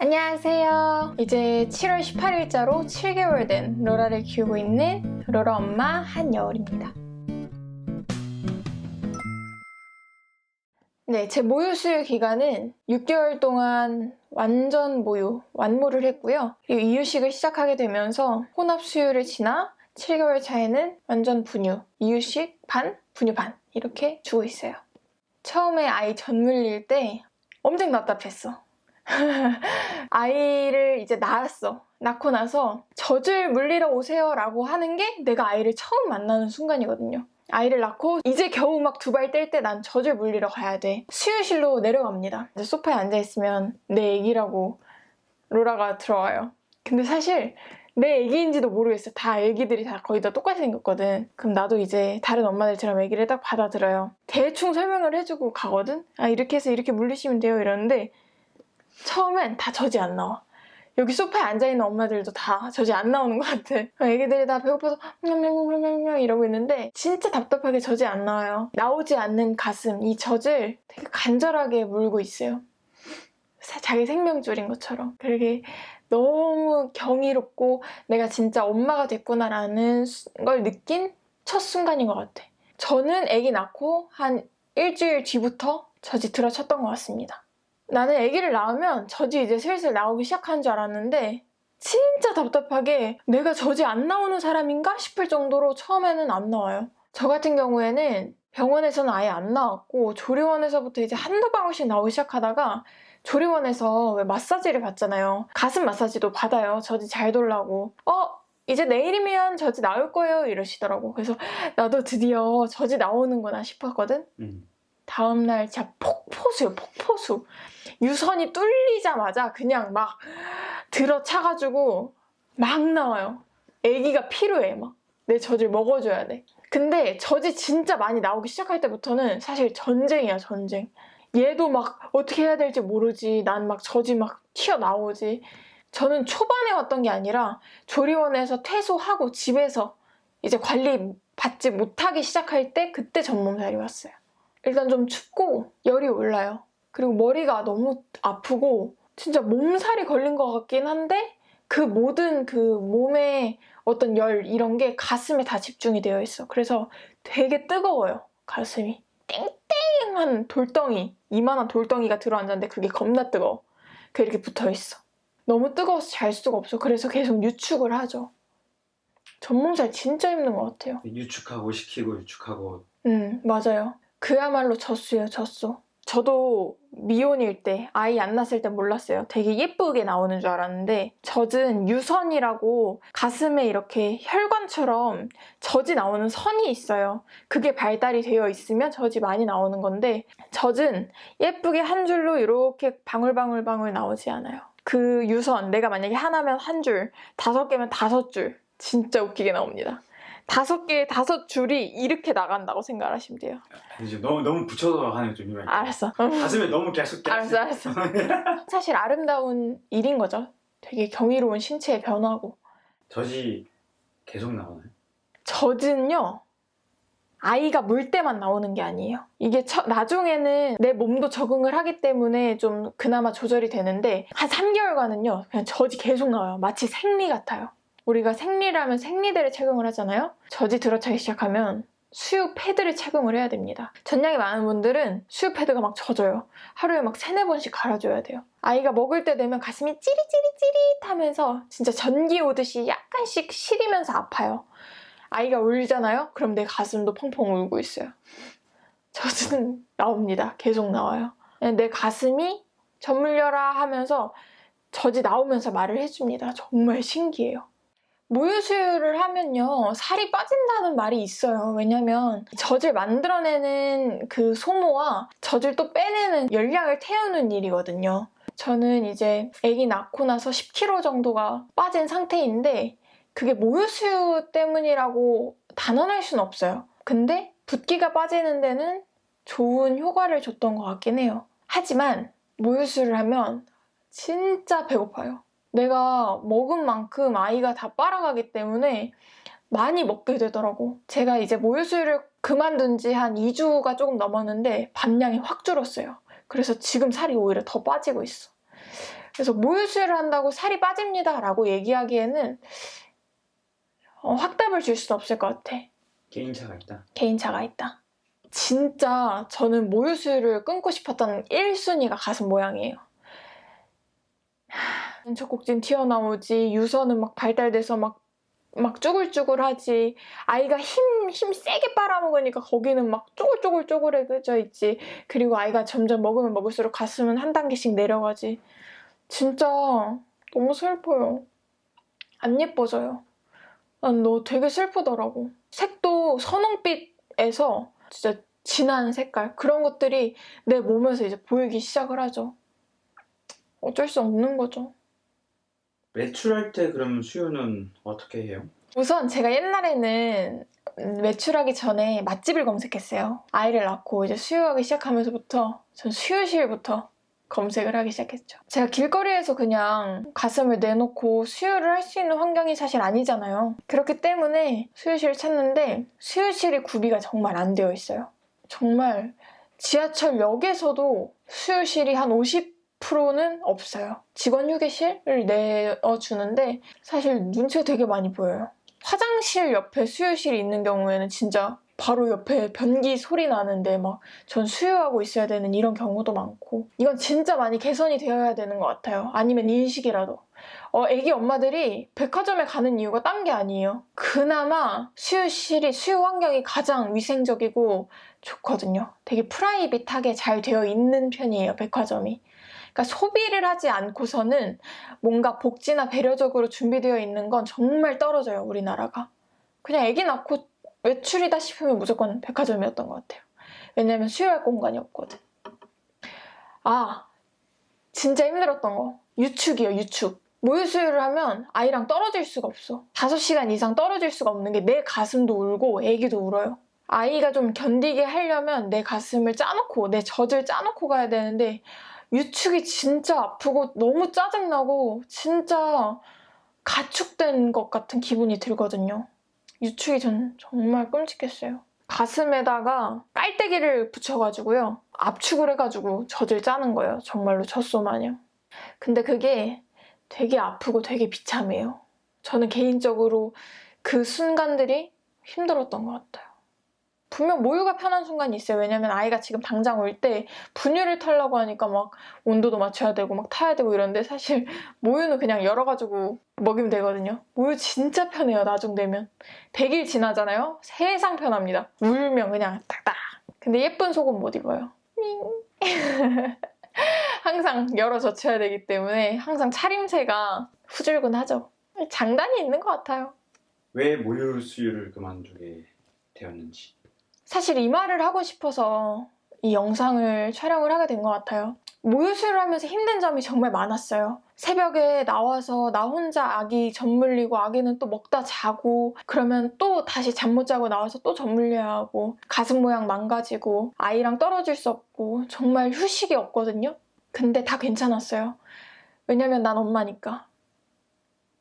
안녕하세요. 이제 7월 18일자로 7개월 된 로라를 키우고 있는 로라 엄마 한여울입니다. 네, 제 모유 수유 기간은 6개월 동안 완전 모유, 완모를 했고요. 그리고 이유식을 시작하게 되면서 혼합 수유를 지나 7개월 차에는 완전 분유, 이유식 반, 분유 반 이렇게 주고 있어요. 처음에 아이 젖 물릴 때 엄청 답답했어. 아이를 이제 낳았어. 낳고 나서 젖을 물리러 오세요 라고 하는 게 내가 아이를 처음 만나는 순간이거든요. 아이를 낳고 이제 겨우 막 두 발 뗄 때 난 젖을 물리러 가야 돼. 수유실로 내려갑니다. 이제 소파에 앉아있으면 내 애기라고 로라가 들어와요. 근데 사실 내 애기인지도 모르겠어. 다 애기들이 다 거의 다 똑같이 생겼거든. 그럼 나도 이제 다른 엄마들처럼 애기를 딱 받아들여요. 대충 설명을 해주고 가거든. 아, 이렇게 해서 이렇게 물리시면 돼요 이러는데 처음엔 다 젖이 안 나와. 여기 소파에 앉아있는 엄마들도 다 젖이 안 나오는 것 같아. 애기들이 다 배고파서 냠냠냠냠냠 이러고 있는데 진짜 답답하게 젖이 안 나와요. 나오지 않는 가슴, 이 젖을 되게 간절하게 물고 있어요. 자기 생명줄인 것처럼. 그게 너무 경이롭고 내가 진짜 엄마가 됐구나라는 걸 느낀 첫 순간인 것 같아. 저는 아기 낳고 한 일주일 뒤부터 젖이 들어찼던 것 같습니다. 나는 아기를 낳으면 젖이 이제 슬슬 나오기 시작한 줄 알았는데 진짜 답답하게 내가 젖이 안 나오는 사람인가 싶을 정도로 처음에는 안 나와요. 저 같은 경우에는 병원에서는 아예 안 나왔고 조리원에서부터 이제 한두 방울씩 나오기 시작하다가 조리원에서 왜 마사지를 받잖아요. 가슴 마사지도 받아요. 젖이 잘 돌라고. 이제 내일이면 젖이 나올 거예요 이러시더라고. 그래서 나도 드디어 젖이 나오는구나 싶었거든. 다음날 진짜 폭포수요, 폭포수. 유선이 뚫리자마자 그냥 막 들어차가지고 막 나와요. 아기가 필요해, 막. 내 젖을 먹어줘야 돼. 근데 젖이 진짜 많이 나오기 시작할 때부터는 사실 전쟁이야, 전쟁. 얘도 막 어떻게 해야 될지 모르지. 난 막 젖이 막 튀어나오지. 저는 초반에 왔던 게 아니라 조리원에서 퇴소하고 집에서 이제 관리 받지 못하기 시작할 때 그때 전몸살이 왔어요. 일단 좀 춥고 열이 올라요. 그리고 머리가 너무 아프고 진짜 몸살이 걸린 것 같긴 한데 그 모든 그 몸의 어떤 열 이런 게 가슴에 다 집중이 되어 있어. 그래서 되게 뜨거워요. 가슴이. 땡땡한 돌덩이, 이만한 돌덩이가 들어앉았는데 그게 겁나 뜨거워. 그게 이렇게 붙어있어. 너무 뜨거워서 잘 수가 없어. 그래서 계속 유축을 하죠. 전몸살 진짜 힘든 것 같아요. 유축하고 시키고 유축하고. 맞아요. 그야말로 젖수예요, 젖수. 저도 미혼일 때, 아이 안 낳았을 때 몰랐어요. 되게 예쁘게 나오는 줄 알았는데 젖은 유선이라고 가슴에 이렇게 혈관처럼 젖이 나오는 선이 있어요. 그게 발달이 되어 있으면 젖이 많이 나오는 건데 젖은 예쁘게 한 줄로 이렇게 방울방울방울 나오지 않아요. 그 유선, 내가 만약에 하나면 한 줄, 5개면 5줄 진짜 웃기게 나옵니다. 5개에 5줄이 이렇게 나간다고 생각하시면 돼요. 이제 너무 붙여서 하는 좀 이만. 알았어. 가슴에 너무 계속. 알았어. 사실 아름다운 일인 거죠. 되게 경이로운 신체의 변화고. 젖이 계속 나오나요? 젖은요, 아이가 물 때만 나오는 게 아니에요. 이게 나중에는 내 몸도 적응을 하기 때문에 좀 그나마 조절이 되는데 한 3개월간은요 그냥 젖이 계속 나와요. 마치 생리 같아요. 우리가 생리라면 생리대를 착용을 하잖아요. 젖이 들어차기 시작하면 수유 패드를 착용을 해야 됩니다. 전량이 많은 분들은 수유 패드가 막 젖어요. 하루에 막 3-4번씩 갈아줘야 돼요. 아이가 먹을 때 되면 가슴이 찌릿찌릿찌릿 하면서 진짜 전기 오듯이 약간씩 시리면서 아파요. 아이가 울잖아요? 그럼 내 가슴도 펑펑 울고 있어요. 젖은 나옵니다. 계속 나와요. 내 가슴이 젖 물려라 하면서 젖이 나오면서 말을 해줍니다. 정말 신기해요. 모유 수유를 하면요 살이 빠진다는 말이 있어요. 왜냐면 젖을 만들어내는 그 소모와 젖을 또 빼내는 열량을 태우는 일이거든요. 저는 이제 아기 낳고 나서 10kg 정도가 빠진 상태인데 그게 모유 수유 때문이라고 단언할 수는 없어요. 근데 붓기가 빠지는 데는 좋은 효과를 줬던 것 같긴 해요. 하지만 모유 수유를 하면 진짜 배고파요. 내가 먹은 만큼 아이가 다 빨아가기 때문에 많이 먹게 되더라고. 제가 이제 모유수유를 그만둔 지 한 2주가 조금 넘었는데 밥량이 확 줄었어요. 그래서 지금 살이 오히려 더 빠지고 있어. 그래서 모유 수유를 한다고 살이 빠집니다 라고 얘기하기에는 확답을 줄 수는 없을 것 같아. 개인차가 있다. 개인차가 있다. 진짜 저는 모유 수유를 끊고 싶었던 1순위가 가슴 모양이에요. 젖꼭지는 튀어나오지, 유선은 막 발달돼서 막 쭈글쭈글하지, 아이가 힘 세게 빨아먹으니까 거기는 막 쪼글쪼글쪼글해져 있지, 그리고 아이가 점점 먹으면 먹을수록 가슴은 한 단계씩 내려가지. 진짜 너무 슬퍼요. 안 예뻐져요. 난 너 되게 슬프더라고. 색도 선홍빛에서 진짜 진한 색깔, 그런 것들이 내 몸에서 이제 보이기 시작을 하죠. 어쩔 수 없는 거죠. 외출할 때 그럼 수유는 어떻게 해요? 우선 제가 옛날에는 외출하기 전에 맛집을 검색했어요. 아이를 낳고 이제 수유하기 시작하면서부터 전 수유실부터 검색을 하기 시작했죠. 제가 길거리에서 그냥 가슴을 내놓고 수유를 할 수 있는 환경이 사실 아니잖아요. 그렇기 때문에 수유실을 찾는데 수유실이 구비가 정말 안 되어 있어요. 정말 지하철역에서도 수유실이 한 50%는 없어요. 직원 휴게실을 내어주는데 사실 눈치가 되게 많이 보여요. 화장실 옆에 수유실이 있는 경우에는 진짜 바로 옆에 변기 소리 나는데 막 전 수유하고 있어야 되는 이런 경우도 많고, 이건 진짜 많이 개선이 되어야 되는 것 같아요. 아니면 인식이라도. 애기 엄마들이 백화점에 가는 이유가 딴 게 아니에요. 그나마 수유실이, 수유 환경이 가장 위생적이고 좋거든요. 되게 프라이빗하게 잘 되어 있는 편이에요, 백화점이. 그러니까 소비를 하지 않고서는 뭔가 복지나 배려적으로 준비되어 있는 건 정말 떨어져요, 우리나라가. 그냥 아기 낳고 외출이다 싶으면 무조건 백화점이었던 것 같아요. 왜냐면 수유할 공간이 없거든. 아, 진짜 힘들었던 거. 유축이요, 유축. 모유 수유를 하면 아이랑 떨어질 수가 없어. 5시간 이상 떨어질 수가 없는 게 내 가슴도 울고 아기도 울어요. 아이가 좀 견디게 하려면 내 가슴을 짜놓고, 내 젖을 짜놓고 가야 되는데 유축이 진짜 아프고 너무 짜증나고 진짜 가축된 것 같은 기분이 들거든요. 유축이 전 정말 끔찍했어요. 가슴에다가 깔때기를 붙여가지고요, 압축을 해가지고 젖을 짜는 거예요. 정말로 젖소 마냥. 근데 그게 되게 아프고 되게 비참해요. 저는 개인적으로 그 순간들이 힘들었던 것 같아요. 분명 모유가 편한 순간이 있어요. 왜냐면 아이가 지금 당장 올 때 분유를 타려고 하니까 막 온도도 맞춰야 되고 막 타야 되고 이런데, 사실 모유는 그냥 열어가지고 먹이면 되거든요. 모유 진짜 편해요. 나중 되면 100일 지나잖아요. 세상 편합니다. 울면 그냥 딱딱. 근데 예쁜 속은 못 입어요. 항상 열어 젖혀야 되기 때문에 항상 차림새가 후줄근하죠. 장단이 있는 것 같아요. 왜 모유 수유를 그만두게 되었는지. 사실 이 말을 하고 싶어서 이 영상을 촬영을 하게 된 것 같아요. 모유 수유를 하면서 힘든 점이 정말 많았어요. 새벽에 나와서 나 혼자 아기 젖 물리고, 아기는 또 먹다 자고, 그러면 또 다시 잠 못 자고 나와서 또 젖 물려야 하고, 가슴 모양 망가지고, 아이랑 떨어질 수 없고, 정말 휴식이 없거든요. 근데 다 괜찮았어요. 왜냐면 난 엄마니까.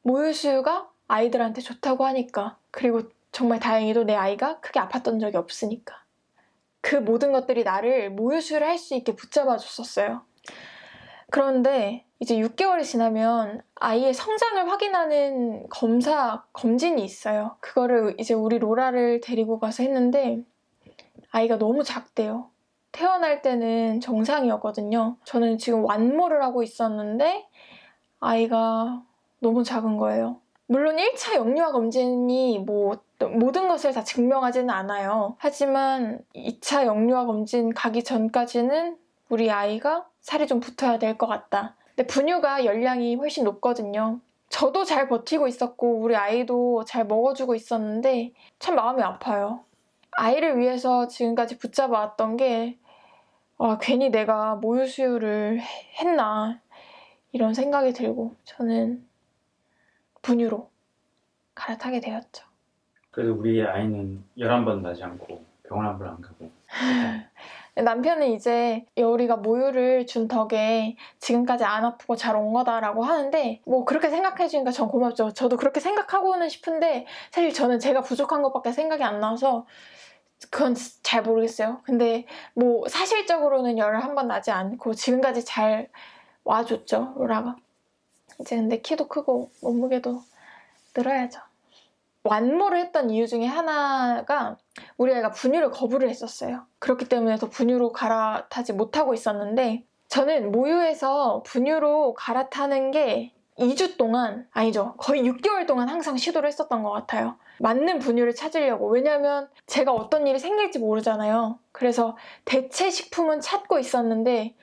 모유 수유가 아이들한테 좋다고 하니까. 그리고 정말 다행히도 내 아이가 크게 아팠던 적이 없으니까. 그 모든 것들이 나를 모유 수유를 할 수 있게 붙잡아 줬었어요. 그런데 이제 6개월이 지나면 아이의 성장을 확인하는 검진이 있어요. 그거를 이제 우리 로라를 데리고 가서 했는데 아이가 너무 작대요. 태어날 때는 정상이었거든요. 저는 지금 완모를 하고 있었는데 아이가 너무 작은 거예요. 물론 1차 영유아 검진이 모든 것을 다 증명하지는 않아요. 하지만 2차 영유아 검진 가기 전까지는 우리 아이가 살이 좀 붙어야 될 것 같다. 근데 분유가 열량이 훨씬 높거든요. 저도 잘 버티고 있었고 우리 아이도 잘 먹어주고 있었는데 참 마음이 아파요. 아이를 위해서 지금까지 붙잡아왔던 게 괜히 내가 모유 수유를 했나 이런 생각이 들고 저는 분유로 갈아타게 되었죠. 그래도 우리 아이는 11번 나지 않고 병원 한 번 안 가고. 남편은 이제 여우리가 모유를 준 덕에 지금까지 안 아프고 잘 온 거다라고 하는데, 뭐 그렇게 생각해 주니까 전 고맙죠. 저도 그렇게 생각하고는 싶은데 사실 저는 제가 부족한 것밖에 생각이 안 나서 그건 잘 모르겠어요. 근데 뭐 사실적으로는 열을 한 번 나지 않고 지금까지 잘 와줬죠, 로라가. 이제 근데 키도 크고 몸무게도 늘어야죠. 완모를 했던 이유 중에 하나가 우리 아이가 분유를 거부를 했었어요. 그렇기 때문에 더 분유로 갈아타지 못하고 있었는데 저는 모유에서 분유로 갈아타는 게 2주 동안, 아니죠, 거의 6개월 동안 항상 시도를 했었던 것 같아요. 맞는 분유를 찾으려고. 왜냐면 제가 어떤 일이 생길지 모르잖아요. 그래서 대체 식품은 찾고 있었는데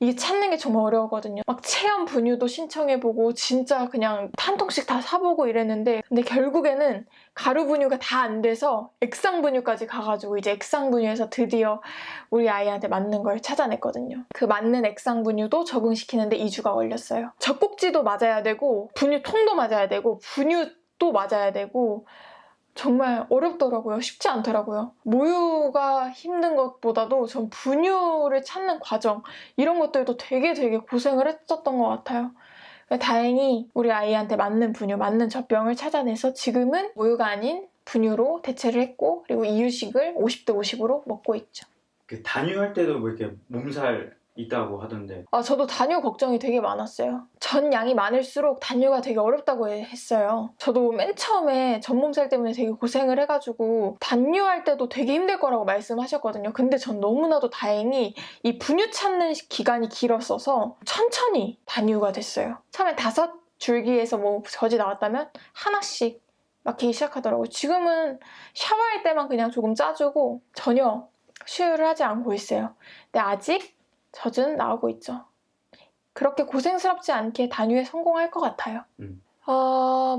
이게 찾는 게 정말 어려웠거든요. 막 체험 분유도 신청해보고 진짜 그냥 한 통씩 다 사보고 이랬는데 근데 결국에는 가루 분유가 다 안 돼서 액상 분유까지 가가지고 이제 액상 분유에서 드디어 우리 아이한테 맞는 걸 찾아냈거든요. 그 맞는 액상 분유도 적응시키는데 2주가 걸렸어요. 젖꼭지도 맞아야 되고 분유통도 맞아야 되고 분유도 맞아야 되고 정말 어렵더라고요. 쉽지 않더라고요. 모유가 힘든 것보다도 전 분유를 찾는 과정 이런 것들도 되게 고생을 했었던 것 같아요. 다행히 우리 아이한테 맞는 분유, 맞는 젖병을 찾아내서 지금은 모유가 아닌 분유로 대체를 했고 그리고 이유식을 50대 50으로 먹고 있죠. 그 단유할 때도 뭐 이렇게 몸살 있다고 하던데. 저도 단유 걱정이 되게 많았어요. 전 양이 많을수록 단유가 되게 어렵다고 했어요. 저도 맨 처음에 전몸살 때문에 되게 고생을 해가지고 단유할 때도 되게 힘들 거라고 말씀하셨거든요. 근데 전 너무나도 다행히 이 분유 찾는 기간이 길었어서 천천히 단유가 됐어요. 처음에 5줄기에서 뭐 젖이 나왔다면 하나씩 막히기 시작하더라고요. 지금은 샤워할 때만 그냥 조금 짜주고 전혀 수유를 하지 않고 있어요. 근데 아직 젖은 나오고 있죠. 그렇게 고생스럽지 않게 단유에 성공할 것 같아요.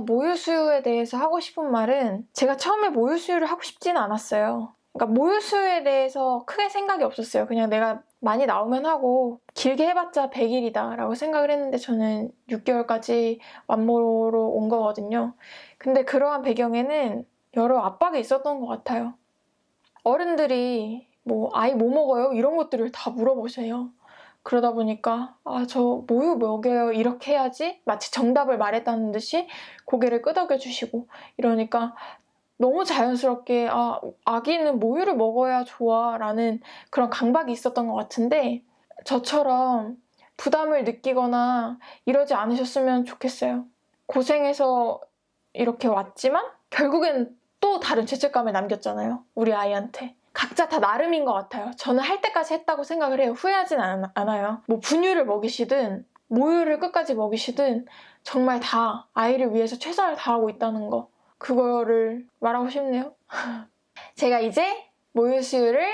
모유 수유에 대해서 하고 싶은 말은 제가 처음에 모유 수유를 하고 싶지는 않았어요. 그러니까 모유 수유에 대해서 크게 생각이 없었어요. 그냥 내가 많이 나오면 하고 길게 해봤자 100일이다 라고 생각을 했는데 저는 6개월까지 완모로 온 거거든요. 근데 그러한 배경에는 여러 압박이 있었던 것 같아요. 어른들이 아이 뭐 먹어요? 이런 것들을 다 물어보세요. 그러다 보니까 저 모유 먹여요 이렇게 해야지 마치 정답을 말했다는 듯이 고개를 끄덕여 주시고 이러니까 너무 자연스럽게 아기는 모유를 먹어야 좋아 라는 그런 강박이 있었던 것 같은데 저처럼 부담을 느끼거나 이러지 않으셨으면 좋겠어요. 고생해서 이렇게 왔지만 결국엔 또 다른 죄책감을 남겼잖아요. 우리 아이한테. 각자 다 나름인 것 같아요. 저는 할 때까지 했다고 생각을 해요. 후회하진 않아요. 분유를 먹이시든 모유를 끝까지 먹이시든 정말 다 아이를 위해서 최선을 다하고 있다는 거. 그거를 말하고 싶네요. 제가 이제 모유 수유를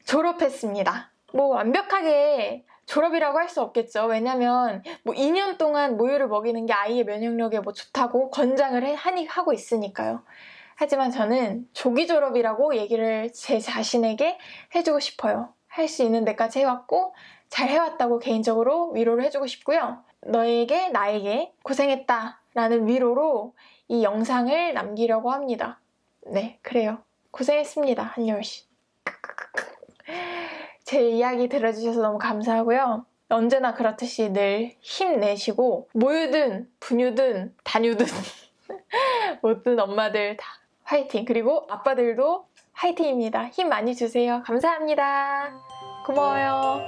졸업했습니다. 완벽하게 졸업이라고 할 수 없겠죠. 왜냐면 2년 동안 모유를 먹이는 게 아이의 면역력에 좋다고 권장을 하고 있으니까요. 하지만 저는 조기 졸업이라고 얘기를 제 자신에게 해주고 싶어요. 할 수 있는 데까지 해왔고 잘 해왔다고 개인적으로 위로를 해주고 싶고요. 너에게 나에게 고생했다 라는 위로로 이 영상을 남기려고 합니다. 네, 그래요. 고생했습니다. 한여울씨. 제 이야기 들어주셔서 너무 감사하고요. 언제나 그렇듯이 늘 힘내시고 모유든 분유든 단유든 모든 엄마들 다 화이팅! 그리고 아빠들도 화이팅입니다. 힘 많이 주세요. 감사합니다. 고마워요.